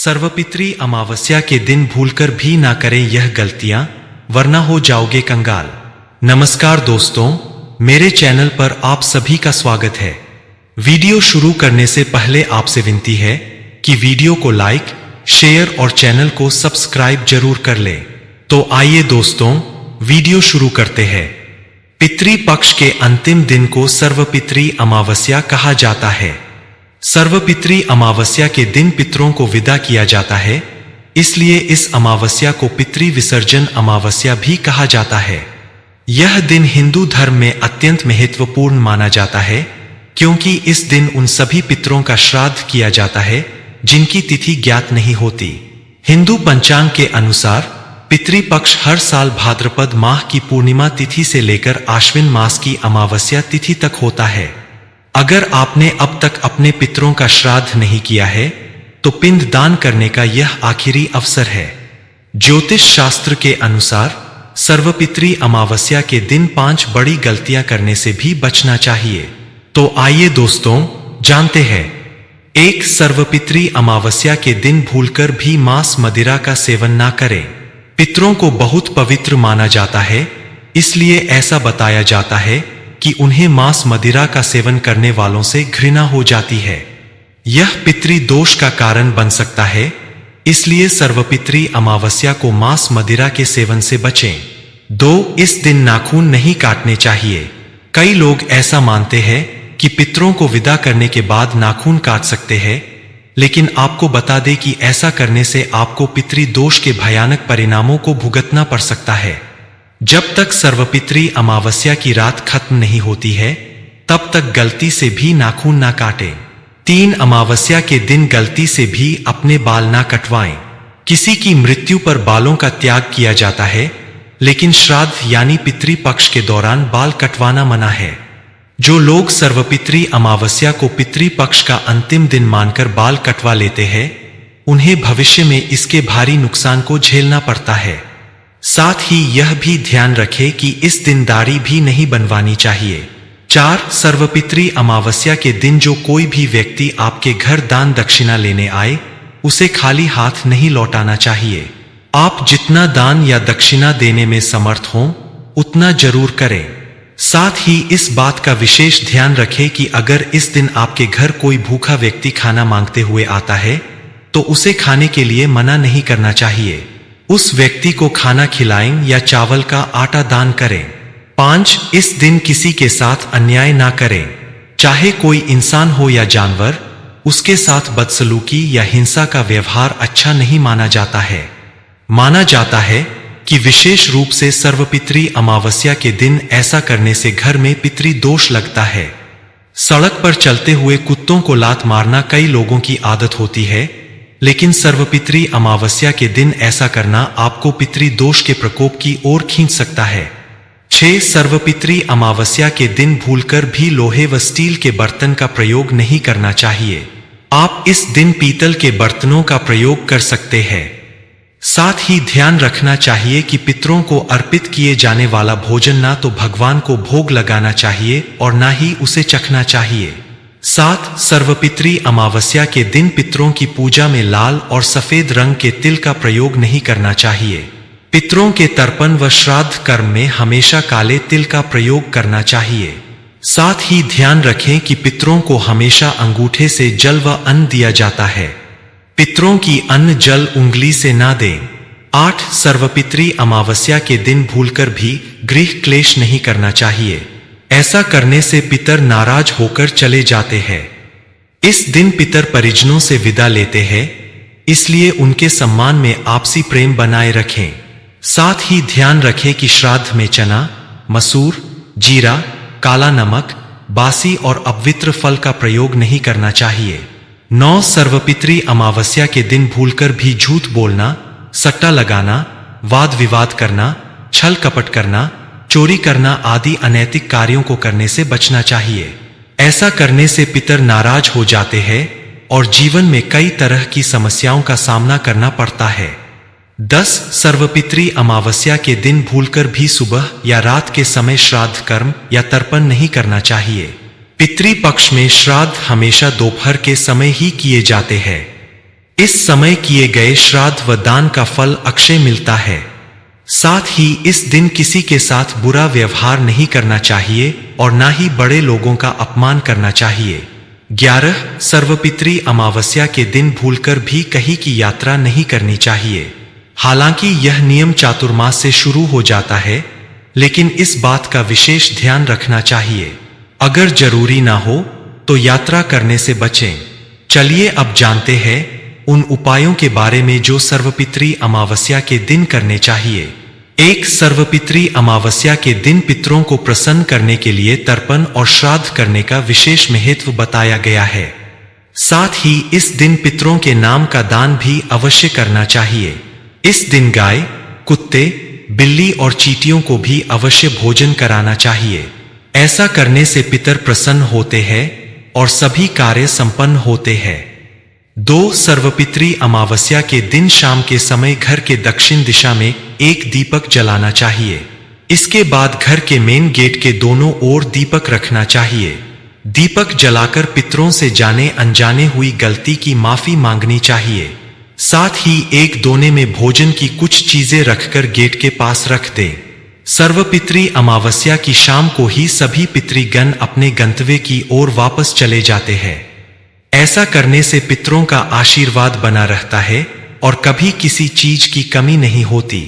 सर्वपित्री अमावस्या के दिन भूलकर भी ना करें यह गलतियां, वरना हो जाओगे कंगाल। नमस्कार दोस्तों, मेरे चैनल पर आप सभी का स्वागत है। वीडियो शुरू करने से पहले आपसे विनती है कि वीडियो को लाइक, शेयर और चैनल को सब्सक्राइब जरूर कर लें। तो आइए दोस्तों, वीडियो शुरू करते हैं। पितृपक्ष के अंतिम दिन को सर्वपित्री अमावस्या कहा जाता है। सर्वपित्री अमावस्या के दिन पितरों को विदा किया जाता है, इसलिए इस अमावस्या को पितृ विसर्जन अमावस्या भी कहा जाता है। यह दिन हिंदू धर्म में अत्यंत महत्वपूर्ण माना जाता है, क्योंकि इस दिन उन सभी पितरों का श्राद्ध किया जाता है जिनकी तिथि ज्ञात नहीं होती। हिंदू पंचांग के अनुसार पितृपक्ष हर साल भाद्रपद माह की पूर्णिमा तिथि से लेकर आश्विन मास की अमावस्या तिथि तक होता है। अगर आपने अब तक अपने पितरों का श्राद्ध नहीं किया है तो पिंड दान करने का यह आखिरी अवसर है। ज्योतिष शास्त्र के अनुसार सर्वपित्री अमावस्या के दिन 5 बड़ी गलतियां करने से भी बचना चाहिए। तो आइए दोस्तों, जानते हैं। 1. सर्वपित्री अमावस्या के दिन भूलकर भी मांस मदिरा का सेवन ना करें। पितरों को बहुत पवित्र माना जाता है, इसलिए ऐसा बताया जाता है कि उन्हें मांस मदिरा का सेवन करने वालों से घृणा हो जाती है। यह पितृ दोष का कारण बन सकता है, इसलिए सर्वपित्री अमावस्या को मांस मदिरा के सेवन से बचें। 2. इस दिन नाखून नहीं काटने चाहिए। कई लोग ऐसा मानते हैं कि पितरों को विदा करने के बाद नाखून काट सकते हैं, लेकिन आपको बता दें कि ऐसा करने से आपको पितृ दोष के भयानक परिणामों को भुगतना पड़ सकता है। जब तक सर्वपित्री अमावस्या की रात खत्म नहीं होती है, तब तक गलती से भी नाखून ना काटें। 3. अमावस्या के दिन गलती से भी अपने बाल ना कटवाएं। किसी की मृत्यु पर बालों का त्याग किया जाता है, लेकिन श्राद्ध यानी पितृपक्ष के दौरान बाल कटवाना मना है। जो लोग सर्वपित्री अमावस्या को पितृपक्ष का अंतिम दिन मानकर बाल कटवा लेते हैं, उन्हें भविष्य में इसके भारी नुकसान को झेलना पड़ता है। साथ ही यह भी ध्यान रखें कि इस दिन दाढ़ी भी नहीं बनवानी चाहिए। 4. सर्वपित्री अमावस्या के दिन जो कोई भी व्यक्ति आपके घर दान दक्षिणा लेने आए, उसे खाली हाथ नहीं लौटाना चाहिए। आप जितना दान या दक्षिणा देने में समर्थ हों, उतना जरूर करें। साथ ही इस बात का विशेष ध्यान रखें कि अगर इस दिन आपके घर कोई भूखा व्यक्ति खाना मांगते हुए आता है, तो उसे खाने के लिए मना नहीं करना चाहिए। उस व्यक्ति को खाना खिलाएं या चावल का आटा दान करें। 5. इस दिन किसी के साथ अन्याय ना करें। चाहे कोई इंसान हो या जानवर, उसके साथ बदसलूकी या हिंसा का व्यवहार अच्छा नहीं माना जाता है। माना जाता है कि विशेष रूप से सर्वपित्री अमावस्या के दिन ऐसा करने से घर में पितृ दोष लगता है। सड़क पर चलते हुए कुत्तों को लात मारना कई लोगों की आदत होती है, लेकिन सर्वपित्री अमावस्या के दिन ऐसा करना आपको पितृ दोष के प्रकोप की ओर खींच सकता है। 6. सर्वपित्री अमावस्या के दिन भूलकर भी लोहे व स्टील के बर्तन का प्रयोग नहीं करना चाहिए। आप इस दिन पीतल के बर्तनों का प्रयोग कर सकते हैं। साथ ही ध्यान रखना चाहिए कि पितरों को अर्पित किए जाने वाला भोजन ना तो भगवान को भोग लगाना चाहिए और ना ही उसे चखना चाहिए। 7. सर्वपित्री अमावस्या के दिन पितरों की पूजा में लाल और सफेद रंग के तिल का प्रयोग नहीं करना चाहिए। पितरों के तर्पण व श्राद्ध कर्म में हमेशा काले तिल का प्रयोग करना चाहिए। साथ ही ध्यान रखें कि पितरों को हमेशा अंगूठे से जल व अन्न दिया जाता है। पितरों की अन्न जल उंगली से ना दें। 8. सर्वपित्री अमावस्या के दिन भूलकर भी गृह क्लेश नहीं करना चाहिए। ऐसा करने से पितर नाराज होकर चले जाते हैं। इस दिन पितर परिजनों से विदा लेते हैं, इसलिए उनके सम्मान में आपसी प्रेम बनाए रखें। साथ ही ध्यान रखें कि श्राद्ध में चना, मसूर, जीरा, काला नमक, बासी और अपवित्र फल का प्रयोग नहीं करना चाहिए। 9. सर्वपित्री अमावस्या के दिन भूलकर भी झूठ बोलना, सट्टा लगाना, वाद विवाद करना, छल कपट करना, चोरी करना आदि अनैतिक कार्यों को करने से बचना चाहिए। ऐसा करने से पितर नाराज हो जाते हैं और जीवन में कई तरह की समस्याओं का सामना करना पड़ता है। 10. सर्वपित्री अमावस्या के दिन भूलकर भी सुबह या रात के समय श्राद्ध कर्म या तर्पण नहीं करना चाहिए। पितृपक्ष में श्राद्ध हमेशा दोपहर के समय ही किए जाते हैं। इस समय किए गए श्राद्ध व दान का फल अक्षय मिलता है। साथ ही इस दिन किसी के साथ बुरा व्यवहार नहीं करना चाहिए और ना ही बड़े लोगों का अपमान करना चाहिए। 11 सर्वपितृ अमावस्या के दिन भूलकर भी कहीं की यात्रा नहीं करनी चाहिए। हालांकि यह नियम चातुर्मास से शुरू हो जाता है, लेकिन इस बात का विशेष ध्यान रखना चाहिए। अगर जरूरी ना हो तो यात्रा करने से बचें। चलिए अब जानते हैं उन उपायों के बारे में जो सर्वपितृ अमावस्या के दिन करने चाहिए। 1 सर्वपितृ अमावस्या के दिन पितरों को प्रसन्न करने के लिए तर्पण और श्राद्ध करने का विशेष महत्व बताया गया है। साथ ही इस दिन पितरों के नाम का दान भी अवश्य करना चाहिए। इस दिन गाय, कुत्ते, बिल्ली और चींटियों को भी अवश्य भोजन कराना चाहिए। ऐसा करने से पितर प्रसन्न होते हैं और सभी कार्य संपन्न होते हैं। 2 सर्वपितृ अमावस्या के दिन शाम के समय घर के दक्षिण दिशा में एक दीपक जलाना चाहिए। इसके बाद घर के मेन गेट के दोनों ओर दीपक रखना चाहिए। दीपक जलाकर पितरों से जाने अनजाने हुई गलती की माफी मांगनी चाहिए। साथ ही एक दोने में भोजन की कुछ चीजें रखकर गेट के पास रख दें। सर्वपितृ अमावस्या की शाम को ही सभी पितृगण अपने गंतव्य की ओर वापस चले जाते हैं। ऐसा करने से पितरों का आशीर्वाद बना रहता है और कभी किसी चीज की कमी नहीं होती।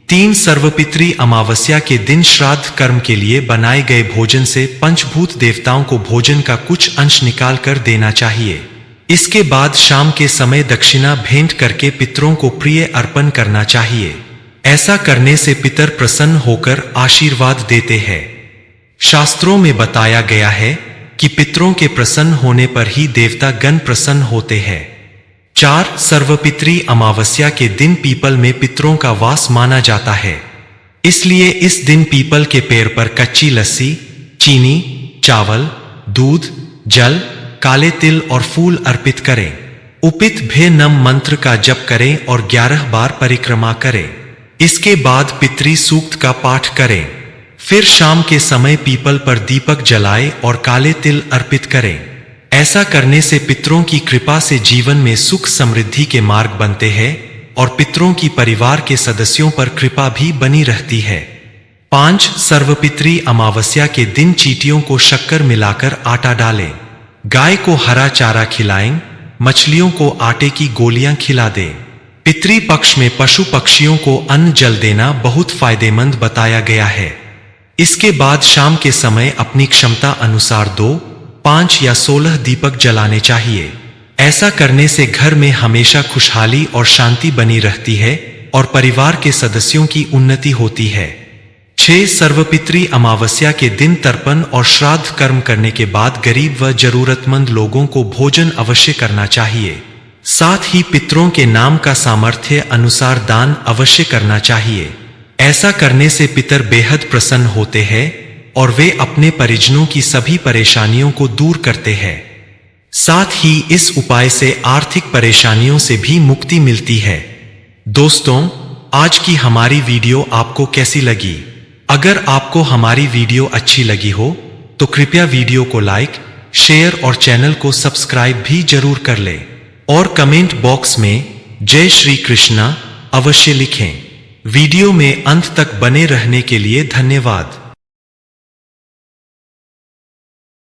3 सर्वपितृ अमावस्या के दिन श्राद्ध कर्म के लिए बनाए गए भोजन से पंचभूत देवताओं को भोजन का कुछ अंश निकाल कर देना चाहिए। इसके बाद शाम के समय दक्षिणा भेंट करके पितरों को प्रिय अर्पण करना चाहिए। ऐसा करने से पितर प्रसन्न होकर आशीर्वाद देते हैं। शास्त्रों में बताया गया है कि पितरों के प्रसन्न होने पर ही देवता गण प्रसन्न होते हैं। 4 सर्वपितृ अमावस्या के दिन पीपल में पितरों का वास माना जाता है। इसलिए इस दिन पीपल के पेड़ पर कच्ची लस्सी, चीनी, चावल, दूध, जल, काले तिल और फूल अर्पित करें। उपित भे नम मंत्र का जप करें और 11 बार परिक्रमा करें। इसके बाद पितृ सूक्त का पाठ करें। फिर शाम के समय पीपल पर दीपक जलाएं और काले तिल अर्पित करें। ऐसा करने से पितरों की कृपा से जीवन में सुख समृद्धि के मार्ग बनते हैं और पितरों की परिवार के सदस्यों पर कृपा भी बनी रहती है। 5 सर्वपितृ अमावस्या के दिन चींटियों को शक्कर मिलाकर आटा डालें। गाय को हरा चारा खिलाएं, मछलियों को आटे की गोलियां खिला दें। पितृ पक्ष में पशु पक्षियों को अन्न जल देना बहुत फायदेमंद बताया गया है। इसके बाद शाम के समय अपनी क्षमता अनुसार 2, 5 या 16 दीपक जलाने चाहिए। ऐसा करने से घर में हमेशा खुशहाली और शांति बनी रहती है और परिवार के सदस्यों की उन्नति होती है। 6 सर्वपितृ अमावस्या के दिन तर्पण और श्राद्ध कर्म करने के बाद गरीब व जरूरतमंद लोगों को भोजन अवश्य करना चाहिए। साथ ही पितरों के नाम का सामर्थ्य अनुसार दान अवश्य करना चाहिए। ऐसा करने से पितर बेहद प्रसन्न होते हैं और वे अपने परिजनों की सभी परेशानियों को दूर करते हैं। साथ ही इस उपाय से आर्थिक परेशानियों से भी मुक्ति मिलती है। दोस्तों, आज की हमारी वीडियो आपको कैसी लगी? अगर आपको हमारी वीडियो अच्छी लगी हो तो कृपया वीडियो को लाइक, शेयर और चैनल को सब्सक्राइब भी जरूर कर लें और कमेंट बॉक्स में जय श्री कृष्णा अवश्य लिखें। वीडियो में अंत तक बने रहने के लिए धन्यवाद।